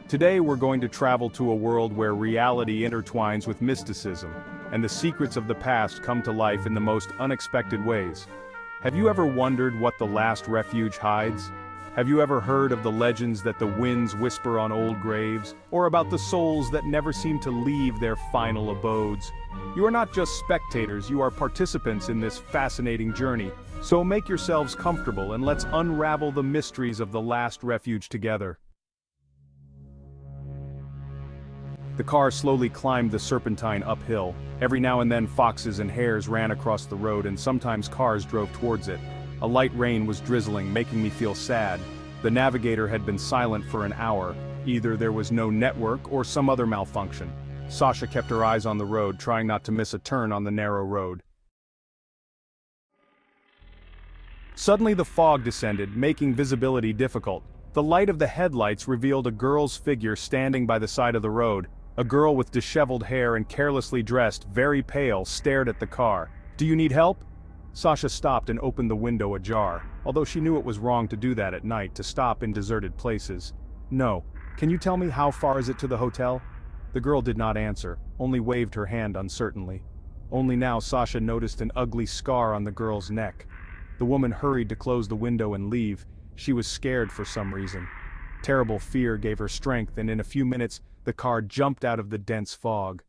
Today we're going to travel to a world where reality intertwines with mysticism, and the secrets of the past come to life in the most unexpected ways. Have you ever wondered what the last refuge hides? Have you ever heard of the legends that the winds whisper on old graves, or about the souls that never seem to leave their final abodes? You are not just spectators, you are participants in this fascinating journey. So make yourselves comfortable and let's unravel the mysteries of the last refuge together. The car slowly climbed the serpentine uphill. Every now and then foxes and hares ran across the road and sometimes cars drove towards it. A light rain was drizzling, making me feel sad. The navigator had been silent for an hour. Either there was no network or some other malfunction. Sasha kept her eyes on the road, trying not to miss a turn on the narrow road. Suddenly the fog descended, making visibility difficult. The light of the headlights revealed a girl's figure standing by the side of the road. A girl with disheveled hair and carelessly dressed, very pale, stared at the car. "Do you need help?" Sasha stopped and opened the window ajar, although she knew it was wrong to do that at night, to stop in deserted places. "No. Can you tell me how far is it to the hotel?" The girl did not answer, only waved her hand uncertainly. Only now Sasha noticed an ugly scar on the girl's neck. The woman hurried to close the window and leave. She was scared for some reason. Terrible fear gave her strength, and in a few minutes, the car jumped out of the dense fog.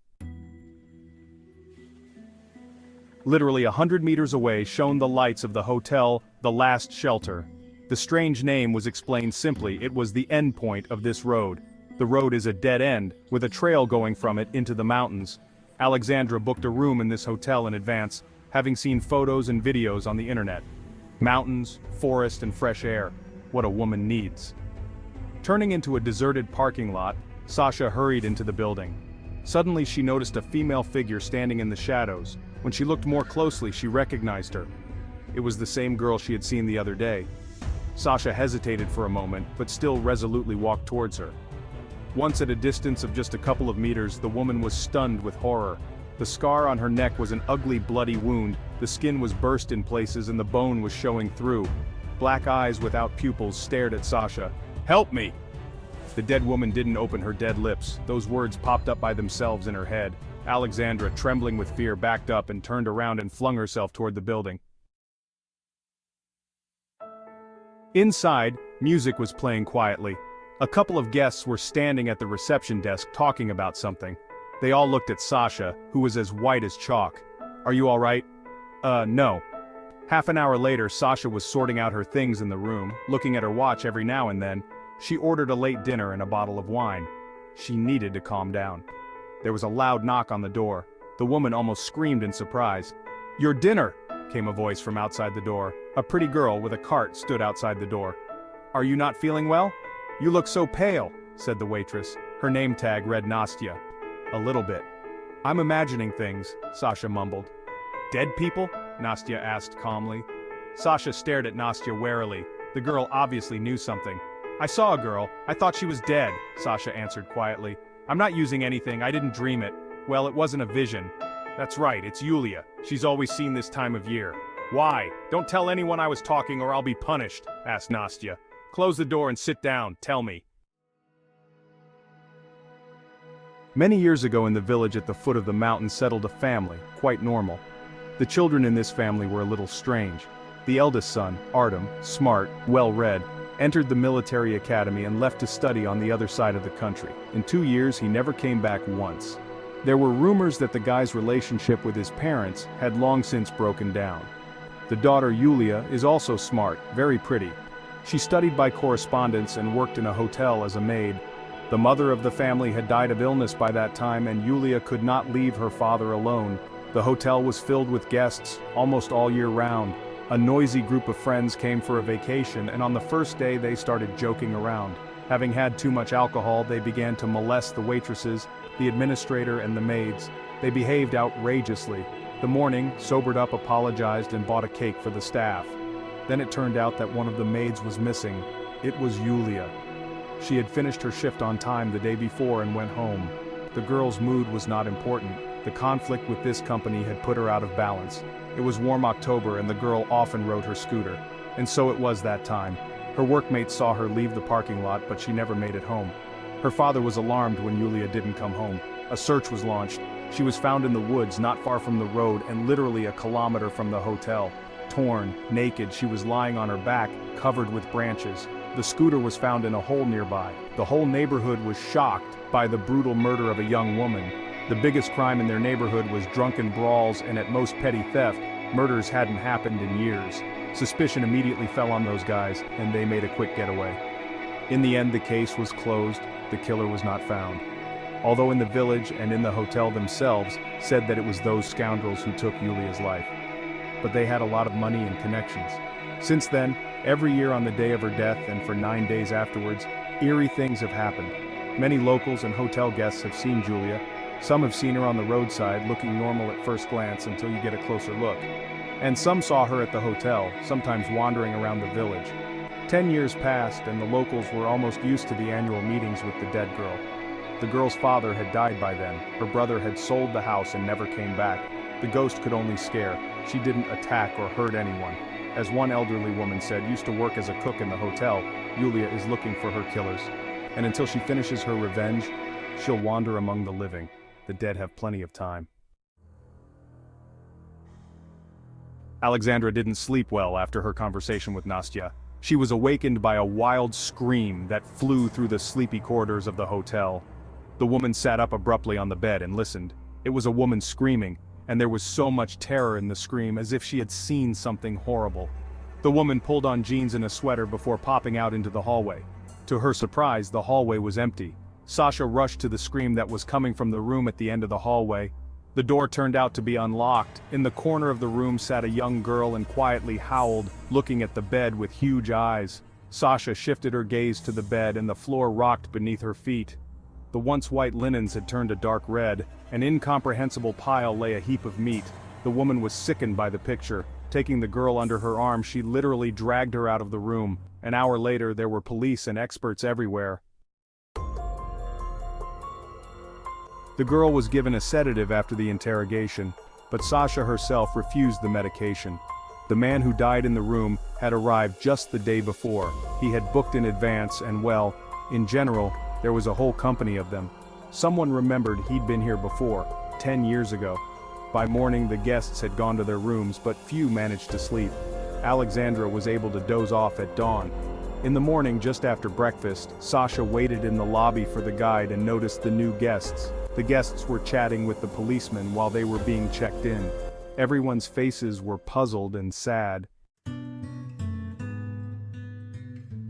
Literally 100 meters away shone the lights of the hotel, the last shelter. The strange name was explained simply: it was the end point of this road. The road is a dead end, with a trail going from it into the mountains. Alexandra booked a room in this hotel in advance, having seen photos and videos on the internet. Mountains, forest, and fresh air. What a woman needs. Turning into a deserted parking lot, Sasha hurried into the building. Suddenly she noticed a female figure standing in the shadows. When she looked more closely, she recognized her. It was the same girl she had seen the other day. Sasha hesitated for a moment, but still resolutely walked towards her. Once at a distance of just a couple of meters, the woman was stunned with horror. The scar on her neck was an ugly, bloody wound, the skin was burst in places and the bone was showing through. Black eyes without pupils stared at Sasha. "Help me!" The dead woman didn't open her dead lips. Those words popped up by themselves in her head. Alexandra, trembling with fear, backed up and turned around and flung herself toward the building. Inside, music was playing quietly. A couple of guests were standing at the reception desk talking about something. They all looked at Sasha, who was as white as chalk. "Are you all right?" No. Half an hour later, Sasha was sorting out her things in the room, looking at her watch every now and then. She ordered a late dinner and a bottle of wine. She needed to calm down. There was a loud knock on the door. The woman almost screamed in surprise. "Your dinner!" came a voice from outside the door. A pretty girl with a cart stood outside the door. "Are you not feeling well? You look so pale," said the waitress. Her name tag read Nastya. "A little bit. I'm imagining things," Sasha mumbled. "Dead people?" Nastya asked calmly. Sasha stared at Nastya warily. The girl obviously knew something. "I saw a girl. I thought she was dead," Sasha answered quietly. "I'm not using anything, I didn't dream it. Well, it wasn't a vision." "That's right, it's Yulia. She's always seen this time of year." "Why? Don't tell anyone I was talking or I'll be punished," asked Nastya. "Close the door and sit down, tell me." Many years ago in the village at the foot of the mountain settled a family, quite normal. The children in this family were a little strange. The eldest son, Artem, smart, well-read, entered the military academy and left to study on the other side of the country. In 2 years he never came back once. There were rumors that the guy's relationship with his parents had long since broken down. The daughter Yulia is also smart, very pretty. She studied by correspondence and worked in a hotel as a maid. The mother of the family had died of illness by that time and Yulia could not leave her father alone. The hotel was filled with guests, almost all year round. A noisy group of friends came for a vacation, and on the first day they started joking around. Having had too much alcohol, they began to molest the waitresses, the administrator and the maids. They behaved outrageously. The morning, sobered up, apologized and bought a cake for the staff. Then it turned out that one of the maids was missing. It was Yulia. She had finished her shift on time the day before and went home. The girl's mood was not important. The conflict with this company had put her out of balance. It was warm October and the girl often rode her scooter. And so it was that time. Her workmates saw her leave the parking lot, but she never made it home. Her father was alarmed when Yulia didn't come home. A search was launched. She was found in the woods not far from the road and literally a kilometer from the hotel. Torn, naked, she was lying on her back, covered with branches. The scooter was found in a hole nearby. The whole neighborhood was shocked by the brutal murder of a young woman. The biggest crime in their neighborhood was drunken brawls and at most petty theft. Murders hadn't happened in years. Suspicion immediately fell on those guys, and they made a quick getaway. In the end, the case was closed. The killer was not found. Although in the village and in the hotel themselves said that it was those scoundrels who took Yulia's life. But they had a lot of money and connections. Since then, every year on the day of her death and for 9 days afterwards, eerie things have happened. Many locals and hotel guests have seen Julia. Some have seen her on the roadside looking normal at first glance until you get a closer look. And some saw her at the hotel, sometimes wandering around the village. 10 years passed and the locals were almost used to the annual meetings with the dead girl. The girl's father had died by then. Her brother had sold the house and never came back. The ghost could only scare. She didn't attack or hurt anyone. As one elderly woman said, used to work as a cook in the hotel, Yulia is looking for her killers. And until she finishes her revenge, she'll wander among the living. The dead have plenty of time. Alexandra didn't sleep well after her conversation with Nastya. She was awakened by a wild scream that flew through the sleepy corridors of the hotel. The woman sat up abruptly on the bed and listened. It was a woman screaming, and there was so much terror in the scream as if she had seen something horrible. The woman pulled on jeans and a sweater before popping out into the hallway. To her surprise, the hallway was empty. Sasha rushed to the scream that was coming from the room at the end of the hallway. The door turned out to be unlocked. In the corner of the room sat a young girl and quietly howled, looking at the bed with huge eyes. Sasha shifted her gaze to the bed and the floor rocked beneath her feet. The once white linens had turned a dark red. An incomprehensible pile lay a heap of meat. The woman was sickened by the picture. Taking the girl under her arm, she literally dragged her out of the room. An hour later, there were police and experts everywhere. The girl was given a sedative after the interrogation, but Sasha herself refused the medication. The man who died in the room had arrived just the day before. He had booked in advance and well, in general, there was a whole company of them. Someone remembered he'd been here before, 10 years ago. By morning the guests had gone to their rooms, but few managed to sleep. Alexandra was able to doze off at dawn. In the morning, just after breakfast, Sasha waited in the lobby for the guide and noticed the new guests. The guests were chatting with the policemen while they were being checked in. Everyone's faces were puzzled and sad.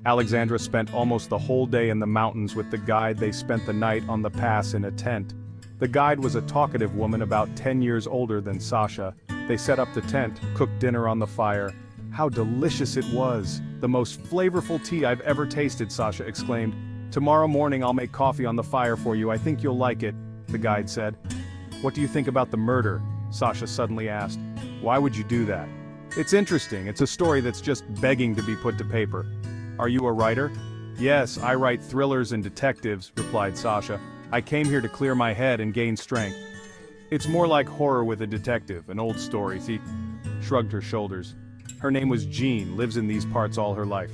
Alexandra spent almost the whole day in the mountains with the guide. They spent the night on the pass in a tent. The guide was a talkative woman about 10 years older than Sasha. They set up the tent, cooked dinner on the fire. How delicious it was! The most flavorful tea I've ever tasted, Sasha exclaimed. Tomorrow morning I'll make coffee on the fire for you. I think you'll like it, the guide said. What do you think about the murder? Sasha suddenly asked. Why would you do that? It's interesting. It's a story that's just begging to be put to paper. Are you a writer? Yes, I write thrillers and detectives, replied Sasha. I came here to clear my head and gain strength. It's more like horror with a detective, an old story. She shrugged her shoulders. Her name was Jean, lives in these parts all her life.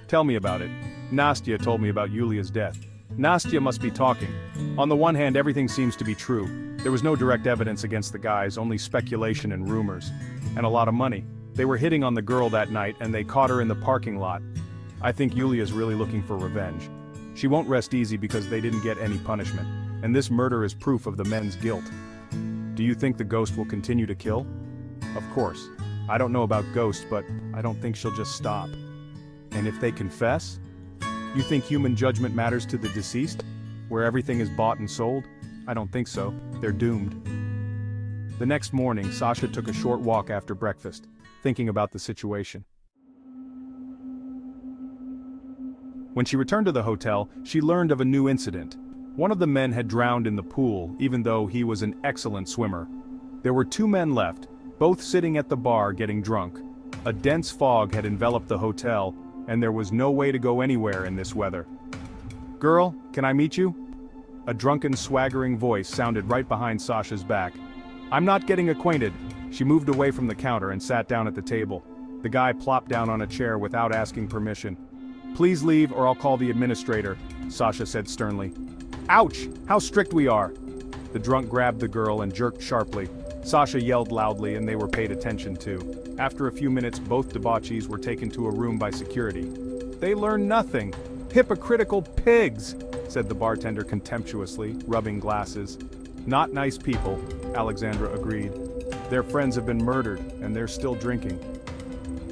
Tell me about it. Nastya told me about Yulia's death. Nastya must be talking. On the one hand, everything seems to be true. There was no direct evidence against the guys, only speculation and rumors. And a lot of money. They were hitting on the girl that night and they caught her in the parking lot. I think Yulia's really looking for revenge. She won't rest easy because they didn't get any punishment. And this murder is proof of the men's guilt. Do you think the ghost will continue to kill? Of course. I don't know about ghosts, but I don't think she'll just stop. And if they confess? You think human judgment matters to the deceased? Where everything is bought and sold? I don't think so. They're doomed. The next morning, Sasha took a short walk after breakfast, thinking about the situation. When she returned to the hotel, she learned of a new incident. One of the men had drowned in the pool, even though he was an excellent swimmer. There were 2 men left, both sitting at the bar getting drunk. A dense fog had enveloped the hotel, and there was no way to go anywhere in this weather. Girl, can I meet you? A drunken, swaggering voice sounded right behind Sasha's back. I'm not getting acquainted. She moved away from the counter and sat down at the table. The guy plopped down on a chair without asking permission. Please leave or I'll call the administrator. Sasha said sternly. Ouch! How strict we are! The drunk grabbed the girl and jerked sharply. Sasha yelled loudly and they were paid attention to. After a few minutes, both debauchees were taken to a room by security. They learn nothing. Hypocritical pigs, said the bartender contemptuously, rubbing glasses. Not nice people, Alexandra agreed. Their friends have been murdered and they're still drinking.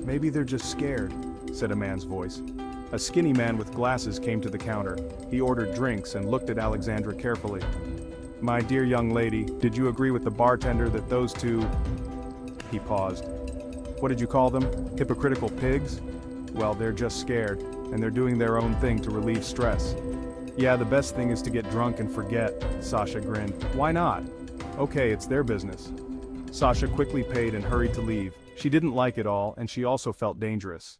Maybe they're just scared, said a man's voice. A skinny man with glasses came to the counter. He ordered drinks and looked at Alexandra carefully. My dear young lady, did you agree with the bartender that those two... He paused. What did you call them? Hypocritical pigs? Well, they're just scared, and they're doing their own thing to relieve stress. Yeah, the best thing is to get drunk and forget, Sasha grinned. Why not? Okay, it's their business. Sasha quickly paid and hurried to leave. She didn't like it all, and she also felt dangerous.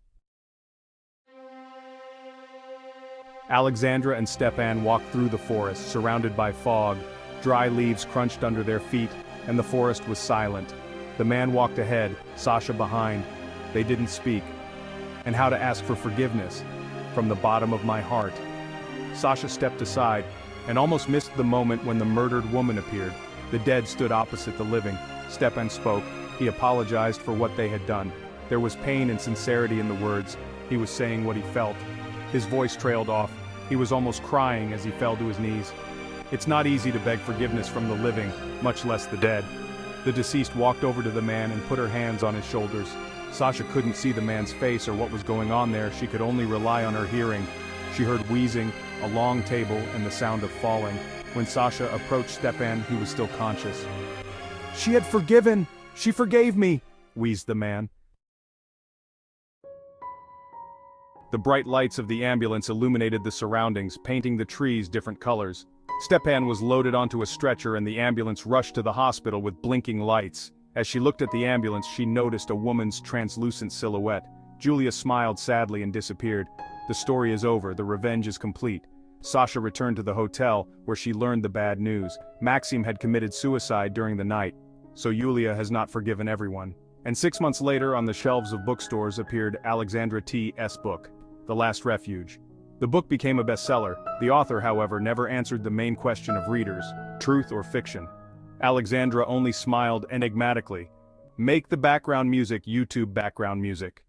Alexandra and Stepan walked through the forest, surrounded by fog. Dry leaves crunched under their feet, and the forest was silent. The man walked ahead, Sasha behind. They didn't speak. And how to ask for forgiveness? From the bottom of my heart. Sasha stepped aside, and almost missed the moment when the murdered woman appeared. The dead stood opposite the living. Stepan spoke. He apologized for what they had done. There was pain and sincerity in the words. He was saying what he felt. His voice trailed off. He was almost crying as he fell to his knees. It's not easy to beg forgiveness from the living, much less the dead. The deceased walked over to the man and put her hands on his shoulders. Sasha couldn't see the man's face or what was going on there. She could only rely on her hearing. She heard wheezing, a long table, and the sound of falling. When Sasha approached Stepan, he was still conscious. She had forgiven! She forgave me! Wheezed the man. The bright lights of the ambulance illuminated the surroundings, painting the trees different colors. Stepan was loaded onto a stretcher and the ambulance rushed to the hospital with blinking lights. As she looked at the ambulance, she noticed a woman's translucent silhouette. Julia smiled sadly and disappeared. The story is over, the revenge is complete. Sasha returned to the hotel, where she learned the bad news. Maxim had committed suicide during the night. So Yulia has not forgiven everyone. And 6 months later, on the shelves of bookstores appeared Alexandra T.'s book, The Last Refuge. The book became a bestseller. The author, however, never answered the main question of readers, truth or fiction. Alexandra only smiled enigmatically. Make the background music YouTube background music.